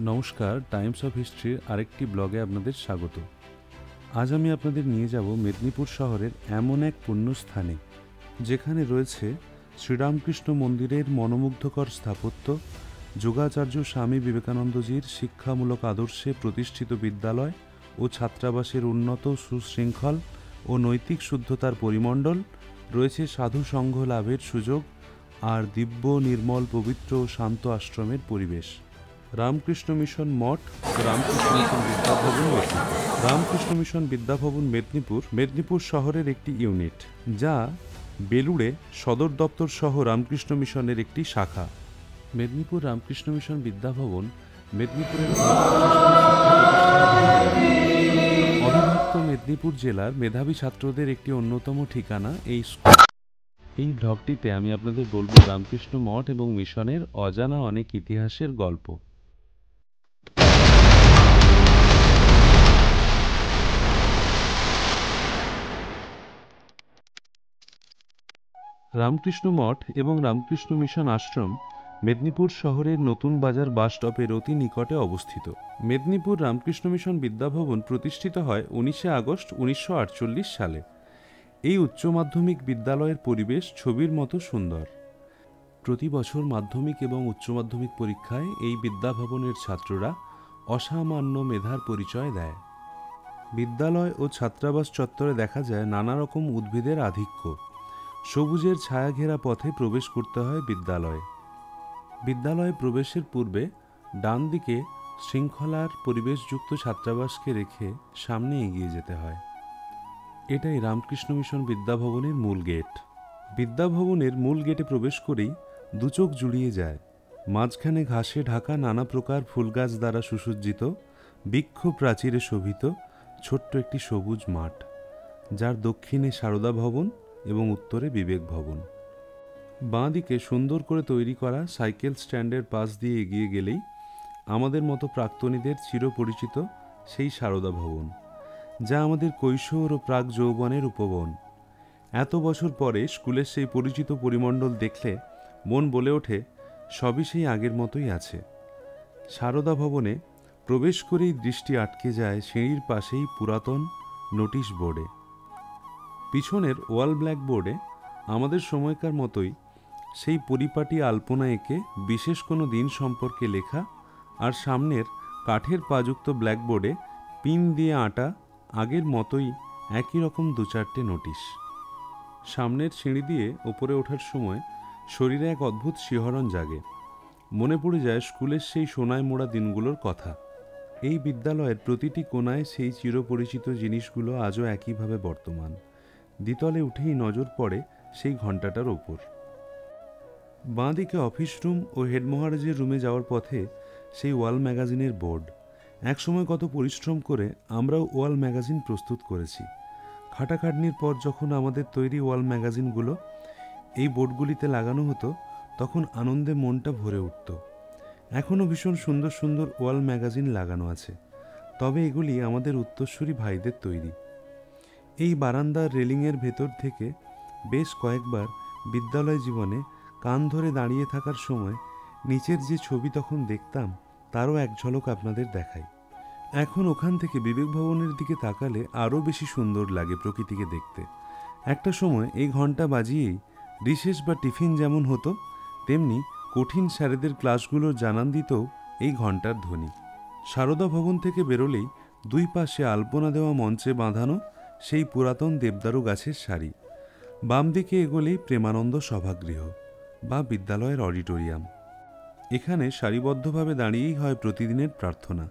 নমস্কার, Times of হিস্ট্রির আরেকটি ব্লগে আপনাদের স্বাগত। আজ আমি আপনাদের নিয়ে যাব মেদিনীপুর শহরের এমন এক পুণ্যস্থানে যেখানে রয়েছে শ্রীরামকৃষ্ণ মন্দিরের মনোমুগ্ধকর স্থাপত্য, যোগাচার্য স্বামী বিবেকানন্দজির শিক্ষামূলক আদর্শে প্রতিষ্ঠিত বিদ্যালয় ও ছাত্রাবাসের উন্নত সুশৃঙ্খল ও নৈতিক শুদ্ধতার পরিমণ্ডল, রয়েছে সাধু সংঘ লাভের সুযোগ আর দিব্য নির্মল পবিত্র ও শান্ত আশ্রমের পরিবেশ। রামকৃষ্ণ মিশন মঠ, রামকৃষ্ণ মিশন বিদ্যাভবন মেদিনীপুর। রামকৃষ্ণ মিশন বিদ্যাভবন মেদিনীপুর শহরের একটি ইউনিট, যা বেলুড়ে সদর দপ্তর সহ রামকৃষ্ণ মিশনের একটি শাখা। মেদিনীপুর রামকৃষ্ণ মিশন বিদ্যাভবন মেদিনীপুরের অবিভক্ত মেদিনীপুর জেলার মেধাবী ছাত্রদের একটি অন্যতম ঠিকানা। এই ব্লগটিতে আমি আপনাদের বলবো রামকৃষ্ণ মঠ এবং মিশনের অজানা অনেক ইতিহাসের গল্প। রামকৃষ্ণ মঠ এবং রামকৃষ্ণ মিশন আশ্রম মেদিনীপুর শহরের নতুন বাজার বাস স্টপের অতি নিকটে অবস্থিত। মেদিনীপুর রামকৃষ্ণ মিশন বিদ্যাভবন প্রতিষ্ঠিত হয় 19 আগস্ট 1948 সালে। এই উচ্চ মাধ্যমিক বিদ্যালয়ের পরিবেশ ছবির মতো সুন্দর। প্রতি বছর মাধ্যমিক এবং উচ্চ মাধ্যমিক পরীক্ষায় এই বিদ্যাভবনের ছাত্ররা অসামান্য মেধার পরিচয় দেয়। বিদ্যালয় ও ছাত্রাবাস চত্বরে দেখা যায় নানা রকম উদ্ভিদের আধিক্য। সবুজের ছায়া ঘেরা পথে প্রবেশ করতে হয় বিদ্যালয়ে। বিদ্যালয়ে প্রবেশের পূর্বে ডান দিকে শৃঙ্খলার পরিবেশযুক্ত ছাত্রাবাসকে রেখে সামনে এগিয়ে যেতে হয়। এটাই রামকৃষ্ণ মিশন বিদ্যাভবনের মূল গেট। বিদ্যাভবনের মূল গেটে প্রবেশ করেই দুচোখ জুড়িয়ে যায়। মাঝখানে ঘাসে ঢাকা নানা প্রকার ফুলগাছ দ্বারা সুসজ্জিত, বৃক্ষ প্রাচীরে শোভিত ছোট্ট একটি সবুজ মাঠ, যার দক্ষিণে সারদা ভবন এবং উত্তরে বিবেক ভবন। বাঁ দিকে সুন্দর করে তৈরি করা সাইকেল স্ট্যান্ডের পাশ দিয়ে এগিয়ে গেলেই আমাদের মতো প্রাক্তনীদের চিরপরিচিত সেই সারদা ভবন, যা আমাদের কৈশোর ও প্রাক যৌবনের উপবন। এত বছর পরে স্কুলের সেই পরিচিত পরিমণ্ডল দেখলে মন বলে ওঠে সবই সেই আগের মতোই আছে। সারদা ভবনে প্রবেশ করেই দৃষ্টি আটকে যায় সিঁড়ির পাশেই পুরাতন নোটিশ বোর্ডে। পিছনের ওয়াল ব্ল্যাকবোর্ডে আমাদের সময়কার মতোই সেই পরিপাটি আলপনা এঁকে বিশেষ কোনো দিন সম্পর্কে লেখা, আর সামনের কাঠের পাযুক্ত ব্ল্যাকবোর্ডে পিন দিয়ে আঁটা আগের মতোই একই রকম দু চারটে নোটিশ। সামনের সিঁড়ি দিয়ে ওপরে ওঠার সময় শরীরে এক অদ্ভুত শিহরণ জাগে। মনে পড়ে যায় স্কুলের সেই সোনায় মোড়া দিনগুলোর কথা। এই বিদ্যালয়ের প্রতিটি কোণায় সেই চিরপরিচিত জিনিসগুলো আজও একইভাবে বর্তমান। দ্বিতলে উঠেই নজর পড়ে সেই ঘণ্টাটার ওপর। বাঁ দিকে অফিস রুম ও হেড মহারাজের রুমে যাওয়ার পথে সেই ওয়াল ম্যাগাজিনের বোর্ড। একসময় কত পরিশ্রম করে আমরাও ওয়াল ম্যাগাজিন প্রস্তুত করেছি। খাটাখাটনির পর যখন আমাদের তৈরি ওয়াল ম্যাগাজিনগুলো এই বোর্ডগুলিতে লাগানো হতো, তখন আনন্দে মনটা ভরে উঠত। এখনও ভীষণ সুন্দর সুন্দর ওয়াল ম্যাগাজিন লাগানো আছে, তবে এগুলি আমাদের উত্তরসূরি ভাইদের তৈরি। এই বারান্দার রেলিংয়ের ভেতর থেকে বেশ কয়েকবার বিদ্যালয় জীবনে কান ধরে দাঁড়িয়ে থাকার সময় নিচের যে ছবি তখন দেখতাম, তারও এক ঝলক আপনাদের দেখাই। এখন ওখান থেকে বিবেক ভবনের দিকে তাকালে আরও বেশি সুন্দর লাগে প্রকৃতিকে দেখতে। একটা সময় এই ঘণ্টা বাজিয়েই রিসেস বা টিফিন যেমন হতো, তেমনি কঠিন স্যারেদের ক্লাসগুলোর জানান দিতেও এই ঘণ্টার ধ্বনি। সারদা ভবন থেকে বেরোলেই দুই পাশে আলপনা দেওয়া মঞ্চে বাঁধানো সেই পুরাতন দেবদারু গাছের সারি। বাম দিকে এগোলেই প্রেমানন্দ সভাগৃহ বা বিদ্যালয়ের অডিটোরিয়াম। এখানে সারিবদ্ধভাবে দাঁড়িয়েই হয় প্রতিদিনের প্রার্থনা।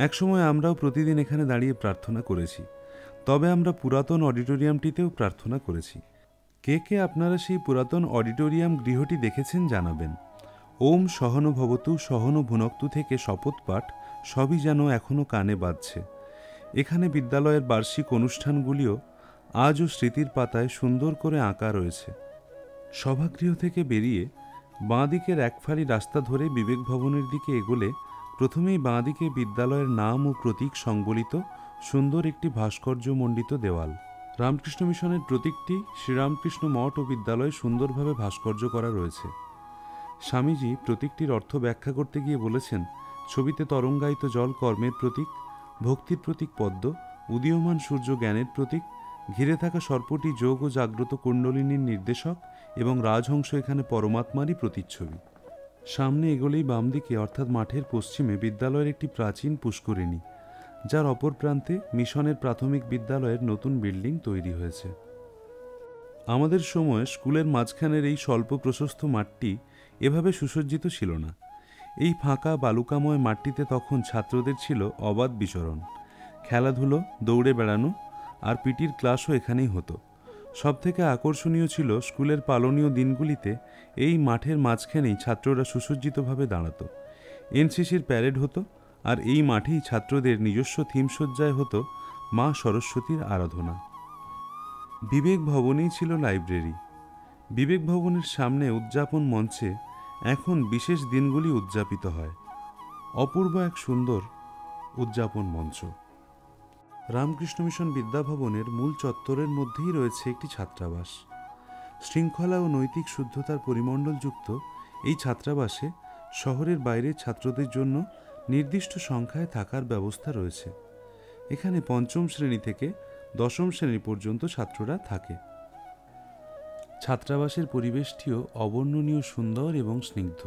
একসময় আমরাও প্রতিদিন এখানে দাঁড়িয়ে প্রার্থনা করেছি, তবে আমরা পুরাতন অডিটোরিয়ামটিতেও প্রার্থনা করেছি। কে কে আপনারা সেই পুরাতন অডিটোরিয়াম গৃহটি দেখেছেন জানাবেন। ওম সহন ভবতু সহন ভুনক্তু থেকে শপথ পাঠ সবই যেন এখনও কানে বাজছে। এখানে বিদ্যালয়ের বার্ষিক অনুষ্ঠানগুলিও আজও স্মৃতির পাতায় সুন্দর করে আঁকা রয়েছে। সভাগৃহ থেকে বেরিয়ে বাঁ দিকের এক ফালি রাস্তা ধরে বিবেক ভবনের দিকে এগোলে প্রথমেই বাঁ দিকে বিদ্যালয়ের নাম ও প্রতীক সংবলিত সুন্দর একটি ভাস্কর্যমণ্ডিত দেওয়াল। রামকৃষ্ণ মিশনের প্রতীকটি শ্রীরামকৃষ্ণ মঠ ও বিদ্যালয়ে সুন্দরভাবে ভাস্কর্য করা রয়েছে। স্বামীজি প্রতীকটির অর্থ ব্যাখ্যা করতে গিয়ে বলেছেন ছবিতে তরঙ্গায়িত জল কর্মের প্রতীক, ভক্তির প্রতীক পদ্ম, উদীয়মান সূর্য জ্ঞানের প্রতীক, ঘিরে থাকা সর্পটি যোগ ও জাগ্রত কুণ্ডলিনীর নির্দেশক এবং রাজহংস এখানে পরমাত্মারই প্রতিচ্ছবি। সামনে এগোলেই বাম দিকে অর্থাৎ মাঠের পশ্চিমে বিদ্যালয়ের একটি প্রাচীন পুষ্করিণী, যার অপর প্রান্তে মিশনের প্রাথমিক বিদ্যালয়ের নতুন বিল্ডিং তৈরি হয়েছে। আমাদের সময় স্কুলের মাঝখানের এই স্বল্প প্রশস্ত মাঠটি এভাবে সুসজ্জিত ছিল না। এই ফাঁকা বালুকাময় মাঠটিতে তখন ছাত্রদের ছিল অবাধ বিচরণ, খেলাধুলো, দৌড়ে বেড়ানো আর পিটির ক্লাসও এখানেই হতো। সবথেকে আকর্ষণীয় ছিল স্কুলের পালনীয় দিনগুলিতে এই মাঠের মাঝখানেই ছাত্ররা সুসজ্জিতভাবে দাঁড়াতো। এনসিসির প্যারেড হতো, আর এই মাঠেই ছাত্রদের নিজস্ব থিমসজ্জায় হতো মা সরস্বতীর আরাধনা। বিবেক ভবনেই ছিল লাইব্রেরি। বিবেক ভবনের সামনে উদযাপন মঞ্চে এখন বিশেষ দিনগুলি উদযাপিত হয়। অপূর্ব এক সুন্দর উদযাপন মঞ্চ। রামকৃষ্ণ মিশন বিদ্যাভবনের মূল চত্বরের মধ্যেই রয়েছে একটি ছাত্রাবাস। শৃঙ্খলা ও নৈতিক শুদ্ধতার পরিমণ্ডলযুক্ত এই ছাত্রাবাসে শহরের বাইরের ছাত্রদের জন্য নির্দিষ্ট সংখ্যায় থাকার ব্যবস্থা রয়েছে। এখানে পঞ্চম শ্রেণী থেকে দশম শ্রেণী পর্যন্ত ছাত্ররা থাকে। ছাত্রাবাসের পরিবেশটিও অবর্ণনীয় সুন্দর এবং স্নিগ্ধ।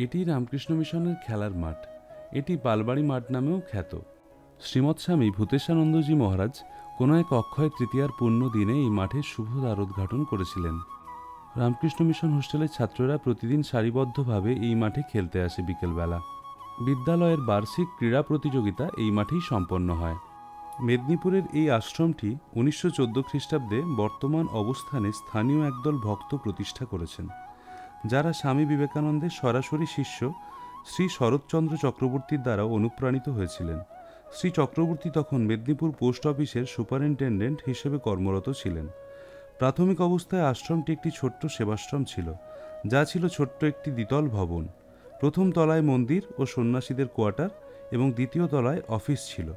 এটি রামকৃষ্ণ মিশনের খেলার মাঠ। এটি পালবাড়ি মাঠ নামেও খ্যাত। শ্রীমৎ স্বামী ভূতেশানন্দজি মহারাজ কোনো এক অক্ষয় তৃতীয়ার পূর্ণ দিনে এই মাঠের শুভ দ্বারোদ্ঘাটন করেছিলেন। রামকৃষ্ণ মিশন হোস্টেলের ছাত্ররা প্রতিদিন সারিবদ্ধভাবে এই মাঠে খেলতে আসে। বিকেলবেলা বিদ্যালয়ের বার্ষিক ক্রীড়া প্রতিযোগিতা এই মাঠেই সম্পন্ন হয়। মেদিনীপুরের এই আশ্রমটি 1914 খ্রিস্টাব্দে বর্তমান অবস্থানে স্থানীয় একদল ভক্ত প্রতিষ্ঠা করেছেন, যারা স্বামী বিবেকানন্দের সরাসরি শিষ্য শ্রী শরৎচন্দ্র চক্রবর্তীর দ্বারা অনুপ্রাণিত হয়েছিলেন। শ্রী চক্রবর্তী তখন মেদিনীপুর পোস্ট অফিসের সুপারিনটেন্ডেন্ট হিসেবে কর্মরত ছিলেন। প্রাথমিক অবস্থায় আশ্রমটি একটি ছোট্ট সেবাশ্রম ছিল, যা ছিল ছোট্ট একটি দ্বিতল ভবন। প্রথম তলায় মন্দির ও সন্ন্যাসীদের কোয়ার্টার এবং দ্বিতীয় তলায় অফিস ছিল।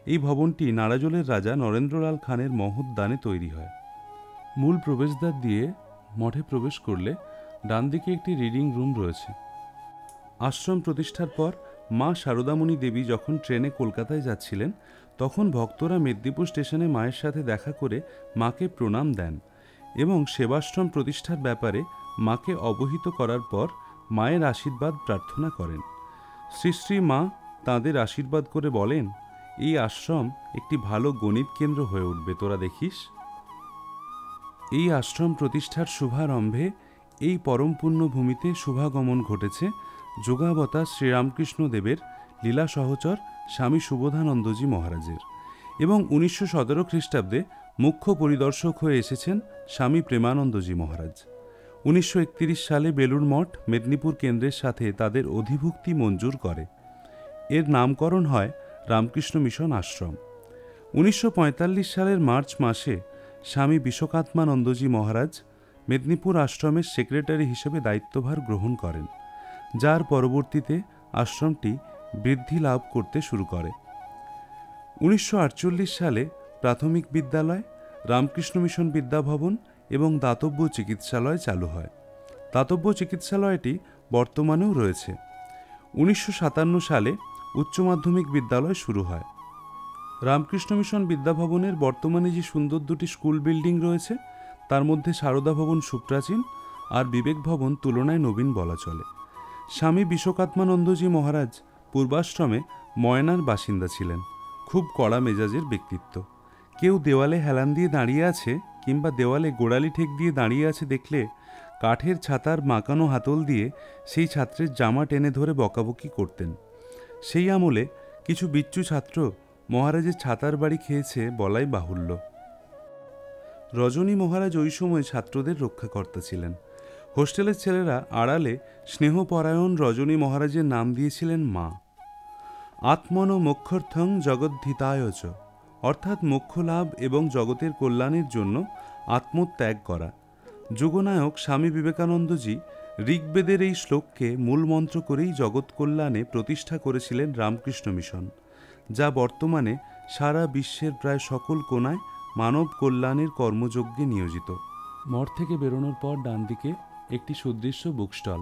এই ভবনটি নারাজলের রাজা নরেন্দ্রলাল খানের মহৎ দানে তৈরি হয়। মূল প্রবেশদ্বার দিয়ে মঠে প্রবেশ করলে ডান দিকে একটি রিডিং রুম রয়েছে। আশ্রম প্রতিষ্ঠার পর মা শারদামণি দেবী যখন ট্রেনে কলকাতায় যাচ্ছিলেন, তখন ভক্তরা মেদিনীপুর স্টেশনে মায়ের সাথে দেখা করে মাকে প্রণাম দেন এবং সেবাশ্রম প্রতিষ্ঠার ব্যাপারে মাকে অবহিত করার পর মায়ের আশীর্বাদ প্রার্থনা করেন। শ্রী শ্রী মা তাঁদের আশীর্বাদ করে বলেন, এই আশ্রম একটি ভালো গণিত কেন্দ্র হয়ে উঠবে, তোরা দেখিস। এই আশ্রম প্রতিষ্ঠার শুভারম্ভে এই পরম পুণ্য ভূমিতে শুভাগমন ঘটেছে যোগাবতার শ্রীরামকৃষ্ণ দেবের লীলা সহচর স্বামী সুবোধানন্দজি মহারাজের, এবং 1917 খ্রিস্টাব্দে মুখ্য পরিদর্শক হয়ে এসেছেন স্বামী প্রেমানন্দজি মহারাজ। 1931 সালে বেলুড় মঠ মেদিনীপুর কেন্দ্রের সাথে তাদের অধিভুক্তি মঞ্জুর করে। এর নামকরণ হয় রামকৃষ্ণ মিশন আশ্রম। 1945 সালের মার্চ মাসে স্বামী বিশ্বকাত্মানন্দজি মহারাজ মেদিনীপুর আশ্রমের সেক্রেটারি হিসেবে দায়িত্বভার গ্রহণ করেন, যার পরবর্তীতে আশ্রমটি বৃদ্ধি লাভ করতে শুরু করে। 1948 সালে প্রাথমিক বিদ্যালয়, রামকৃষ্ণ মিশন বিদ্যাভবন এবং দাতব্য চিকিৎসালয় চালু হয়। দাতব্য চিকিৎসালয়টি বর্তমানেও রয়েছে। 1957 সালে উচ্চ মাধ্যমিক বিদ্যালয় শুরু হয়। রামকৃষ্ণ মিশন বিদ্যাভবনের বর্তমানে যে সুন্দর দুটি স্কুল বিল্ডিং রয়েছে, তার মধ্যে সারদা ভবন সুপ্রাচীন আর বিবেক ভবন তুলনায় নবীন বলা চলে। স্বামী বিশ্বকাত্মানন্দজি মহারাজ পূর্বাশ্রমে ময়নার বাসিন্দা ছিলেন। খুব কড়া মেজাজের ব্যক্তিত্ব। কেউ দেওয়ালে হেলান দিয়ে দাঁড়িয়ে আছে কিংবা দেওয়ালে গোড়ালি ঠেক দিয়ে দাঁড়িয়ে আছে দেখলে কাঠের ছাতার মাকানো হাতল দিয়ে সেই ছাত্রের জামা টেনে ধরে বকাবকি করতেন। সেই আমলে কিছু বিচ্ছু ছাত্র মহারাজের ছাতার বাড়ি খেয়েছে বলাই বাহুল্য। রজনী মহারাজ ওই সময় ছাত্রদের রক্ষাকর্তা ছিলেন। হোস্টেলের ছেলেরা আড়ালে স্নেহপরায়ণ রজনী মহারাজের নাম দিয়েছিলেন মা। আত্মন মোক্ষর্থং জগদ্ধিতায়চ, অর্থাৎ মোক্ষ লাভ এবং জগতের কল্যাণের জন্য আত্মত্যাগ করা। যুগনায়ক স্বামী বিবেকানন্দজি ঋগ্বেদের এই শ্লোককে মূলমন্ত্র করেই জগৎ কল্যাণে প্রতিষ্ঠা করেছিলেন রামকৃষ্ণ মিশন, যা বর্তমানে সারা বিশ্বের প্রায় সকল কোণায় মানব কল্যাণের কর্মযজ্ঞে নিয়োজিত। মঠ থেকে বেরোনোর পর ডান দিকে একটি সুদৃশ্য বুকস্টল,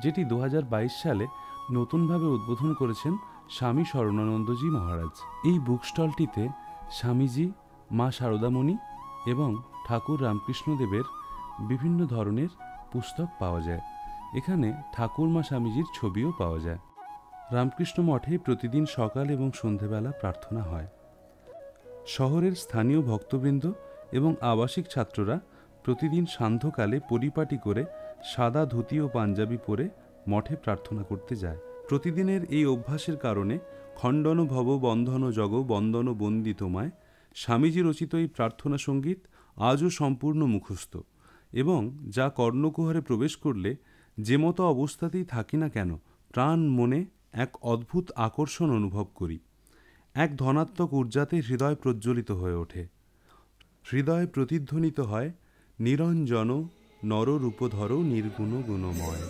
যেটি 2022 সালে নতুনভাবে উদ্বোধন করেছেন স্বামী শরণানন্দজি মহারাজ। এই বুকস্টলটিতে স্বামীজি, মা শারদামণি এবং ঠাকুর রামকৃষ্ণদেবের বিভিন্ন ধরনের পুস্তক পাওয়া যায়। এখানে ঠাকুরমা স্বামীজির ছবিও পাওয়া যায়। রামকৃষ্ণ মঠে প্রতিদিন সকাল এবং সন্ধেবেলা প্রার্থনা হয়। শহরের স্থানীয় ভক্তবৃন্দ এবং আবাসিক ছাত্ররা প্রতিদিন সান্ধ্যকালে পরিপাটি করে সাদা ধুতি ও পাঞ্জাবি পরে মঠে প্রার্থনা করতে যায়। প্রতিদিনের এই অভ্যাসের কারণে খণ্ডন ভব বন্ধন জগ বন্দন বন্দি তোমায় স্বামীজি রচিত এই প্রার্থনা সঙ্গীত আজও সম্পূর্ণ মুখস্থ, এবং যা কর্ণকুহরে প্রবেশ করলে যে মতো অবস্থাতেই থাকি না কেন প্রাণ মনে এক অদ্ভুত আকর্ষণ অনুভব করি। এক ধনাত্মক ঊর্জাতে হৃদয় প্রজ্বলিত হয়ে ওঠে। হৃদয় প্রতিধ্বনিত হয় নিরঞ্জন নররূপধর নির্গুণ গুণময়।